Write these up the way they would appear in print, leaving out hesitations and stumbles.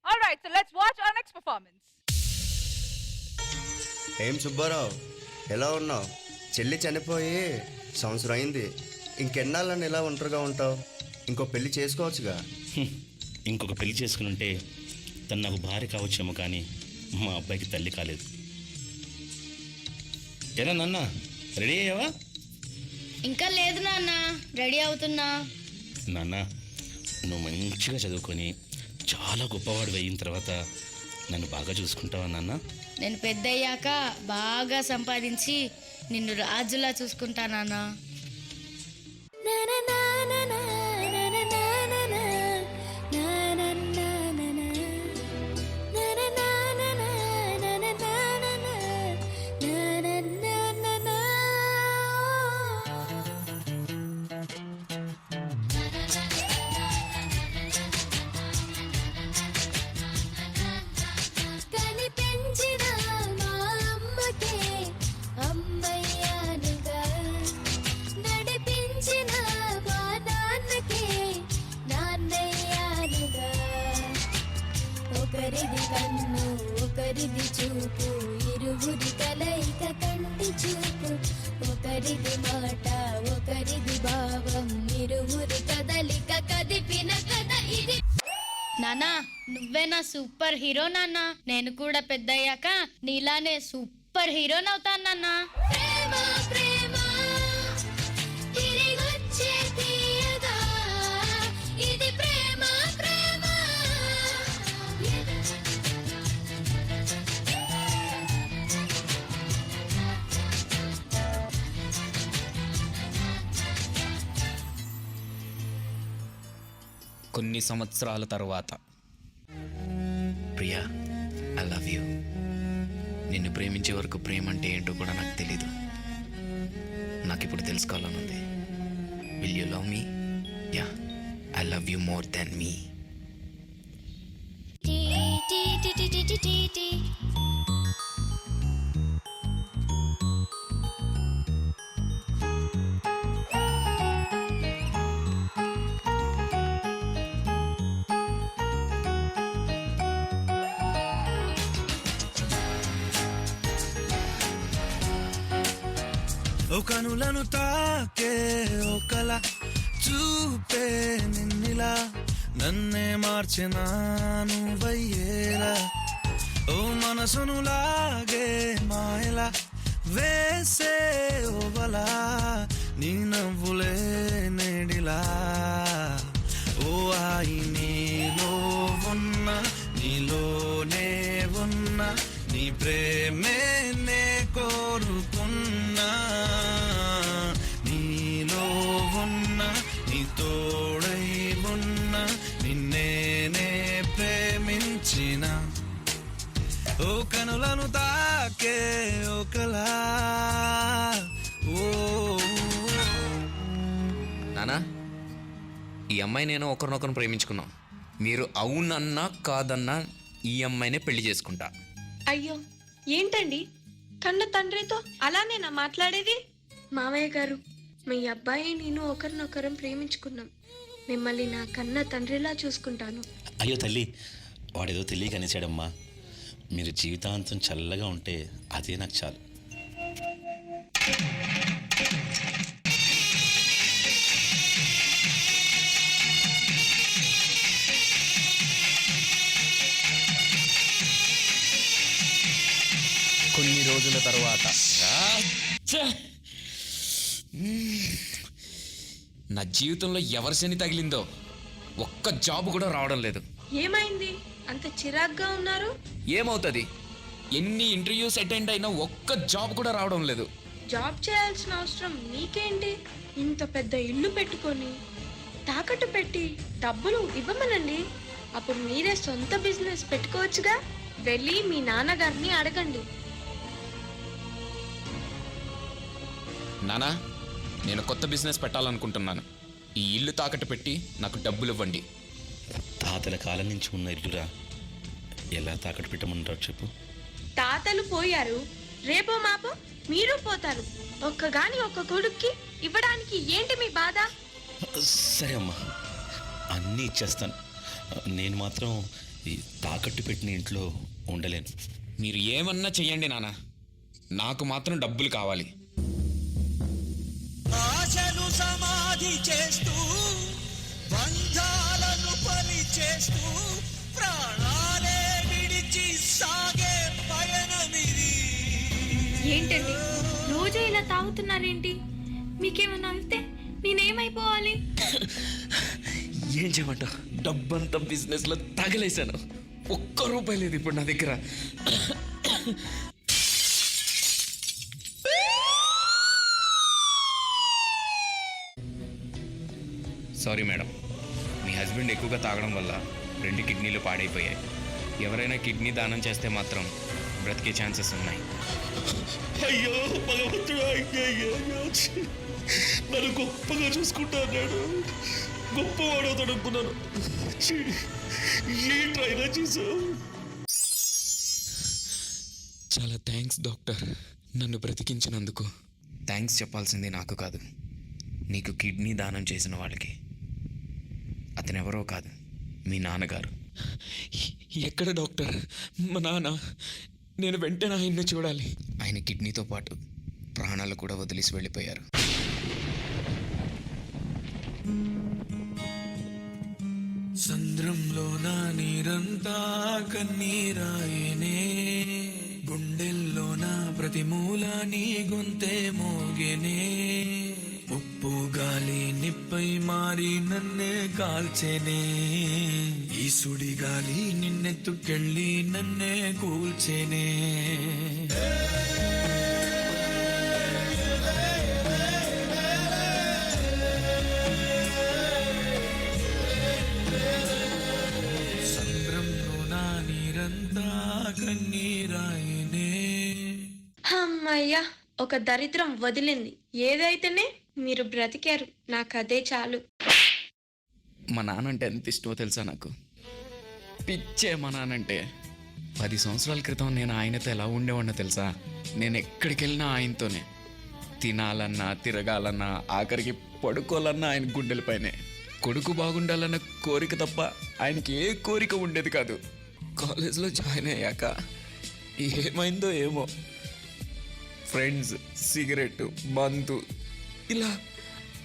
All right, so let's watch our next performance. ఏం సుబ్బారావు, ఎలా ఉన్నావు? చెల్లి చనిపోయి సంవత్సరం అయింది. ఇంకెన్నాళ్ళని ఇలా ఒంటరిగా ఉంటావు? ఇంకో పెళ్లి చేసుకోవచ్చుగా. ఇంకొక పెళ్లి చేసుకుని ఉంటే తను నాకు భార్య కావచ్చేమో, కానీ మా అబ్బాయికి తల్లి కాలేదు. ఎలా నాన్న, రెడీ అయ్యావా? ఇంకా లేదు నాన్న, రెడీ అవుతున్నా. నాన్న, నువ్వు మంచిగా చదువుకొని చాలా గొప్పవాడు అయిన తర్వాత నన్ను బాగా చూసుకుంటావా నాన్న? నేను పెద్ద అయ్యాక బాగా సంపాదించి నిన్ను రాజులా చూసుకుంటా నాన్న. ఒకరిది కన్ను ఒకరిది చూపు, ఇరువురి కలయిక కంటి చూపు. ఒకరిది మాట ఒకరిది భావం, ఇరువురి కదలిక కదిపిన కథ ఇది. నాన్న, నువ్వే నా సూపర్ హీరో నాన్న. నేను కూడా పెద్ద అయ్యాక నీలానే సూపర్ హీరోనవుతాను నాన్న. ప్రేమ ప్రేమ తిరిగొచ్చే తీయగా, ఇది ప్రేమ ప్రేమ. కొన్ని సంవత్సరాల తరువాత. Priya, I love you. నిన్ను ప్రేమించే వరకు ప్రేమ అంటే ఏంటో కూడా నాకు తెలీదు. నాకు ఇప్పుడు తెలుసుకోవాలనుంది. Will you love me? Yeah, I love you more than me. ఓ కనులను తాకే ఒకల చూపే నిన్నిలా, నన్నే మార్చెనా నువ్వయ్యేలా. ఓ మనసును లాగే మాయలా వేసే ఓవలా, నీ నవ్వులే నేడిలా. ఓ ఆయి నీలో ఉన్న, నీలోనే ఉన్న, నీ ప్రేమే నే కోరుకున్నా. నీలో ఉన్న, నీ తోడై ఉన్న, నిన్నేనే ప్రేమించిన. ఓ కనులను తాకే ఒకలా. ఓ నానా, ఈ అమ్మాయి నేను ఒకరినొకరు ప్రేమించుకున్నాం. మీరు అవునన్నా కాదన్నా ఈ అమ్మాయినే పెళ్లి చేసుకుంటా. అయ్యో, ఏంటండి కన్న తండ్రితో అలానేనా మాట్లాడేది? మావయ్య గారు, మీ అబ్బాయి నేను ఒకరినొకరం ప్రేమించుకున్నాం. మిమ్మల్ని నా కన్న తండ్రిలా చూసుకుంటాను. అయ్యో తల్లి, వాడేదో తెలియక అనేసాడమ్మా. మీరు జీవితాంతం చల్లగా ఉంటే అదే నాకు చాలు. కొన్ని రోజుల తర్వాత. నా జీవితంలో ఎవరి శని తగిలిందో ఒక్క జాబ్ కూడా రావడం లేదు. ఏమైంది అంత చిరాగ్గా ఉన్నారు? ఏమవుతుంది, ఎన్ని ఇంటర్వ్యూస్ అటెండ్ అయినా ఒక్క జాబ్ కూడా రావడం లేదు. జాబ్ చేయాల్సిన అవసరం మీకేంటి? ఇంత పెద్ద ఇల్లు పెట్టుకొని తాకట్టు పెట్టి డబ్బులు ఇవ్వమనండి. అప్పుడు మీరే సొంత బిజినెస్ పెట్టుకోవచ్చుగా. వెళ్ళి మీ నాన్నగారిని అడగండి. నానా, నేను కొత్త బిజినెస్ పెట్టాలనుకుంటున్నాను. ఈ ఇల్లు తాకట్టు పెట్టి నాకు డబ్బులు ఇవ్వండి. తాతల కాలం నుంచి ఉన్న ఇల్లురా, ఎలా తాకట్టు పెట్టమంటారు చెప్పు? తాతలు పోయారు, రేపో మాపో మీరు పోతారు. ఒక్కగాని ఒక్క కొడుక్కి ఇవ్వడానికి ఏంటి మీ బాధ? సరే అమ్మా, అన్నీ ఇచ్చేస్తాను. నేను మాత్రం ఈ తాకట్టు పెట్టిన ఇంట్లో ఉండలేను. మీరు ఏమన్నా చెయ్యండి నాన్న, నాకు మాత్రం డబ్బులు కావాలి. ఆశను సమాధి చేస్తూ బంధాలను పని చేస్తూ ప్రాణాలే విడిచి సాగే పయనమిది. ఏంటండి రోజు ఇలా తాగుతున్నారేంటి? మీకేమన్నా అయితే నేనేమైపోవాలి? ఏం చేయమంట, డబ్బంతా బిజినెస్లో తగలేశాను. ఒక్క రూపాయి లేదు ఇప్పుడు నా దగ్గర. సారీ మేడం, మీ హస్బెండ్ ఎక్కువగా తాగడం వల్ల 2 కిడ్నీలు పాడైపోయాయి. ఎవరైనా కిడ్నీ దానం చేస్తే మాత్రం బ్రతికే ఛాన్సెస్ ఉన్నాయి. అయ్యో భగవంతుడు, అయ్యో నన్ను గొప్పగా చూసుకుంటా అన్నాడు. గొప్పవాడు అవుతాడు అనుకున్నాను. ఏంట్రైనా చేసావు? చాలా థ్యాంక్స్ డాక్టర్, నన్ను బ్రతికించినందుకు. థ్యాంక్స్ చెప్పాల్సింది నాకు కాదు, నీకు కిడ్నీ దానం చేసిన వాళ్ళకి. అతనెవరో కాదు, మీ నాన్నగారు. ఎక్కడ డాక్టర్? మా నాన్న, నేను వెంటనే ఆయన్ని చూడాలి. ఆయన కిడ్నీతో పాటు ప్రాణాలు కూడా వదిలేసి వెళ్ళిపోయారు. సంద్రంలో నా నీరంతా కన్నీరాయనే, గుండెల్లో నా ప్రతి మూల నీ గొంతే మోగేనే. ఉప్పు గాలి నిప్పై మారి నన్నే కాల్చేనే, ఈ సుడి గాలి నిన్నెత్తుకెళ్ళి నన్నే కూల్చేనే. సంద్రంలో నా నీరంతా కన్నీరాయనే. అమ్మయ్యా, ఒక దరిద్రం వదిలింది. ఏదైతేనే మీరు బ్రతికారు, నాకు అదే చాలు. మా నాన్నంటే ఎంత ఇష్టమో తెలుసా నాకు? పిచ్చే మా నాన్నంటే. 10 సంవత్సరాల క్రితం నేను ఆయనతో ఎలా ఉండేవాడినో తెలుసా? నేను ఎక్కడికి వెళ్ళినా ఆయనతోనే. తినాలన్నా, తిరగాలన్నా, ఆఖరికి పడుకోవాలన్నా ఆయన గుండెలపైనే. కొడుకు బాగుండాలన్న కోరిక తప్ప ఆయనకి ఏ కోరిక ఉండేది కాదు. కాలేజ్లో జాయిన్ అయ్యాక ఏమైందో ఏమో, ఫ్రెండ్స్, సిగరెట్, మందు, ఇలా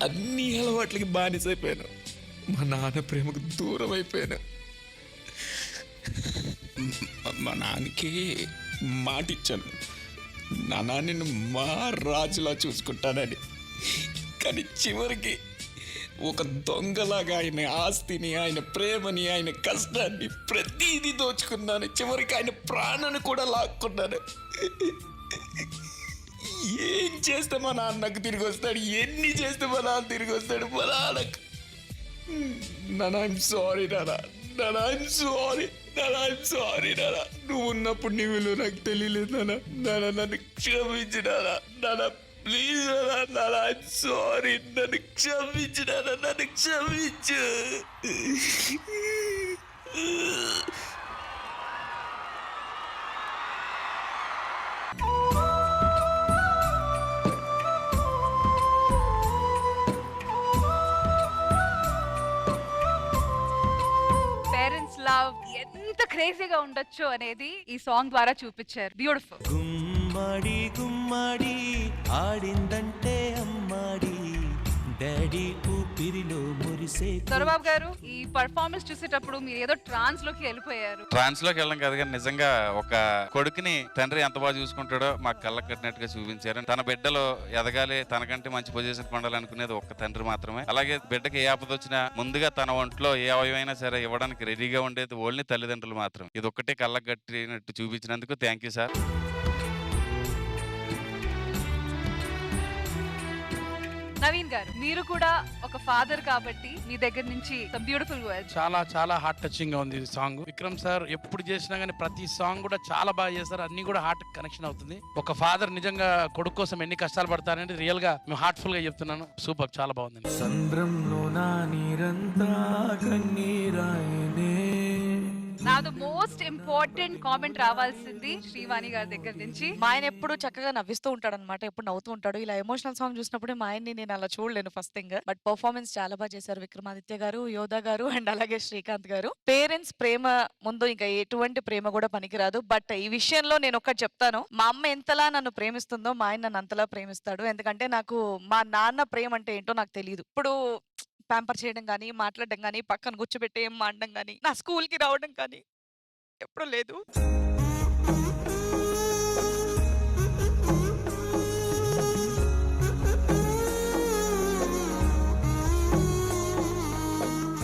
అన్ని అలవాట్లకి బానిసైపోయాను. మా నాన్న ప్రేమకు దూరం అయిపోయాను. మా నాన్నకి మాట ఇచ్చాను, నాన్న నిన్ను మా రాజులా చూసుకుంటానని. కానీ చివరికి ఒక దొంగలాగా ఆయన ఆస్తిని, ఆయన ప్రేమని, ఆయన కష్టాన్ని ప్రతిదీ దోచుకున్నాను. చివరికి ఆయన ప్రాణాన్ని కూడా లాక్కున్నాను. ఏం చేస్తే మా నాన్నకు తిరిగి వస్తాడు, ఎన్ని చేస్తే మా నాన్న తిరిగి వస్తాడు? మా నాన్నకు నాన్న, ఐఎమ్ సారీ నాన్న, నాన్న ఐఎమ్ సారీ, నాన్న ఐఎమ్ సారీ నాన్న. నువ్వు ఉన్నప్పుడు నీ విలువ నాకు తెలియలేదు నాన్న. నాన్న నన్ను క్షమించు నాన్న, నాన్న ప్లీజ్ నాన్న, నాన్న ఐఎమ్ సారీ, నన్ను క్షమించు నాన్న, నన్ను క్షమించు. పేరెంట్స్ లవ్ ఎంత క్రేజీగా ఉండొచ్చు అనేది ఈ సాంగ్ ద్వారా చూపించారు. బ్యూటిఫుల్. గుమ్మడి గుమ్మడి ఆడిందంటే అమ్మాడి, డాడీ ఊపిరిలో మురిసే. దొరబాబు గారు, ఈ పర్ఫార్మెన్స్ చూసేటప్పుడు మీరు ఏదో ట్రాన్స్ లోకి వెళ్ళిపోయారు. ట్రాన్స్ లోకి వెళ్ళడం కాదు కానీ నిజంగా ఒక కొడుకుని తండ్రి ఎంత బాగా చూసుకుంటాడో మాకు కళ్ళకు కట్టినట్టుగా చూపించారు. తన బిడ్డలో ఎదగాలి, తనకంటే మంచి పొజిషన్ పొందాలనుకునేది ఒక్క తండ్రి మాత్రమే. అలాగే బిడ్డకి ఏ ఆపద వచ్చినా ముందుగా తన ఒంట్లో ఏ అవయవైనా సరే ఇవ్వడానికి రెడీగా ఉండేది ఓన్లీ తల్లిదండ్రులు మాత్రం. ఇది ఒక్కటే కళ్ళకు కట్టినట్టు చూపించినందుకు థ్యాంక్ యూ సార్. నవీన్ గారు, మీరు కూడా ఒక ఫాదర్ కాబట్టి మీ దగ్గర నుంచి బ్యూటిఫుల్ వర్డ్స్. చాలా చాలా హార్ట్ టచింగ్ గా ఉంది ఈ సాంగ్. విక్రమ్ సార్ ఎప్పుడు చేసినా గానీ ప్రతి సాంగ్ కూడా చాలా బాగా చేస్తారు. అన్ని కూడా హార్ట్ కనెక్షన్ అవుతుంది. ఒక ఫాదర్ నిజంగా కొడుకు కోసం ఎన్ని కష్టాలు పడతారనేది రియల్ గా మేము హార్ట్ఫుల్ గా చెప్తున్నాను. సూపర్, చాలా బాగుంది. సంద్రంలో నా నీరంతా కన్నీరాయనే. నా నా ద మోస్ట్ ఇంపార్టెంట్ కామెంట్ రావాల్సింది శ్రీవాణి గారి దగ్గర నుంచి. మా ఆయన ఎప్పుడు చక్కగా నవ్విస్తూ ఉంటాడు అనమాట, ఎప్పుడు నవ్వుతూ ఉంటాడు. ఇలా ఎమోషనల్ సాంగ్ చూసినప్పుడు మా ఆయన్ని నేను అలా చూడలేను ఫస్ట్ థింగ్. బట్ పర్ఫార్మెన్స్ చాలా బాగా చేశారు విక్రమాదిత్య గారు, యోధా గారు అండ్ అలాగే శ్రీకాంత్ గారు. పేరెంట్స్ ప్రేమ ముందు ఇంకా ఎటువంటి ప్రేమ కూడా పనికిరాదు. బట్ ఈ విషయంలో నేను ఒకటి చెప్తాను, మా అమ్మ ఎంతలా నన్ను ప్రేమిస్తుందో మా ఆయన నన్ను అంతలా ప్రేమిస్తాడు. ఎందుకంటే నాకు మా నాన్న ప్రేమ అంటే ఏంటో నాకు తెలియదు. ఇప్పుడు ప్యాంపర్ చేయడం కానీ, మాట్లాడడం కానీ, పక్కన కూర్చోబెట్టి ఏం మాడడం కానీ, నా స్కూల్కి రావడం కానీ ఎప్పుడు లేదు.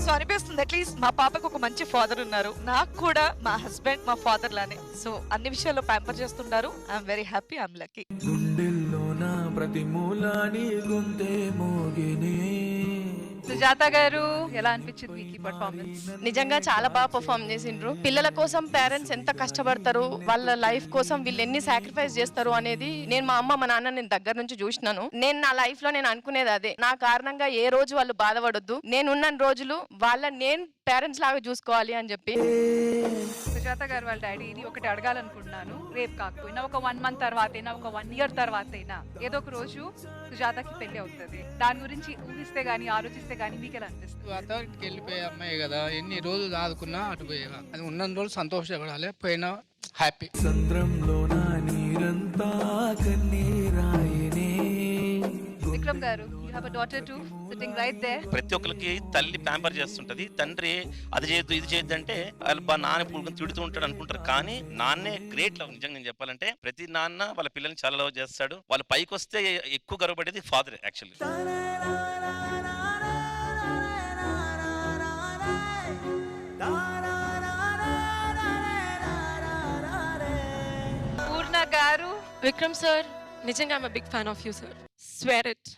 సో అనిపిస్తుంది అట్లీస్ట్ మా పాపకు ఒక మంచి ఫాదర్ ఉన్నారు, నాకు కూడా మా హస్బెండ్ మా ఫాదర్ లానే. సో అన్ని విషయాల్లో ప్యాంపర్ చేస్తుంటారు. I'm very happy, I'm lucky. గుండెల్లోన ప్రతి మూలాని గొంతే మోగినే. సుజాత గారు, ఎలా అనిపించింది మీకు ఈ పర్ఫార్మెన్స్? నిజంగా చాలా బాగా పర్ఫామ్ చేసిండ్రు. పిల్లల కోసం పేరెంట్స్ ఎంత కష్టపడతారు, వాళ్ళ లైఫ్ కోసం వీళ్ళు ఎన్ని సాక్రిఫైస్ చేస్తారు అనేది నేను మా అమ్మ మా నాన్న నేను దగ్గర నుంచి చూసినాను. నేను నా లైఫ్ లో నేను అనుకునేది అదే, నా కారణంగా ఏ రోజు వాళ్ళు బాధపడొద్దు, నేనున్న రోజులు నేను పేరెంట్స్ లాగా చూసుకోవాలి అని చెప్పి. సుజాత గారు వాళ్ళ డాడీని ఒకటి అడగాలనుకుంటున్నాను. రేపు కాకపోయినా ఒక 1 month తర్వాత అయినా, ఒక 1 year తర్వాత అయినా ఏదో ఒక రోజు సుజాతకి పెళ్లి అవుతుంది. దాని గురించి ఊహిస్తే గానీ, ఆలోచిస్తే గానీ మీకు ఎలా అనిపిస్తుంది? అతనికి వెళ్ళిపోయే అమ్మాయి కదా, ఎన్ని రోజులు ఆదుకున్నా అటు పోయేగా, అది ఉన్న రోజులు సంతోషపడాలి, పోయినా హ్యాపీ. సంద్రంలోన నీరంతా కన్నీరాయనే. విక్రమ్ గారు, you have a daughter to sitting right there. ప్రతి ఒక్కరికి తల్లి ప్యాంపర్ చేస్తుంటది, తండ్రి అది చేయొద్దు ఇది చేయొద్దు అంటే వాళ్ళ నాన్న పుడుకుని తిడుతూ ఉంటాడు అనుకుంటారు. కానీ నాన్నే గ్రేట్ లవ్. నిజంగా నేను చెప్పాలంటే ప్రతి నాన్న వాళ్ళ పిల్లల్ని చాలా లవ్ చేస్తాడు. వాళ్ళ పైకి వస్తే ఎక్కువ గర్వపడేది ఫాదర్ యాక్చువల్లీ. పూర్ణ గారు, విక్రమ్ సార్, నిజంగా I'm big fan of you sir, swear it.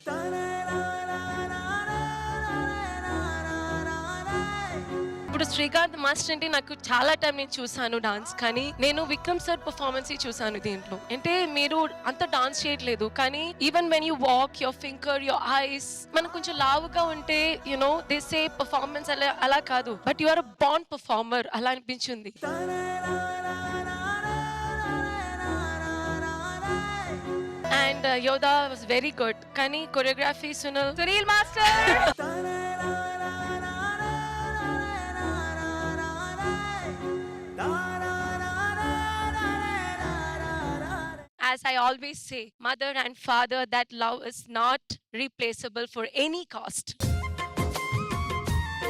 ఇప్పుడు శ్రీకాంత్ మాస్టర్ అంటే నాకు చాలా టైం నేను చూసాను డాన్స్, కానీ నేను విక్రమ్ సార్ పర్ఫార్మెన్స్ చూసాను దీంట్లో. అంటే మీరు అంత డాన్స్ చేయట్లేదు, కానీ even when you walk, your finger, your eyes మనం కొంచెం లావుగా ఉంటే యునో దే సే పర్ఫార్మెన్స్ అలా కాదు, but you are a bond performer అలా అనిపించింది. And Yoda was very good. Kani choreography Sunil Master. As I always say, mother and father, that love is not replaceable for any cost.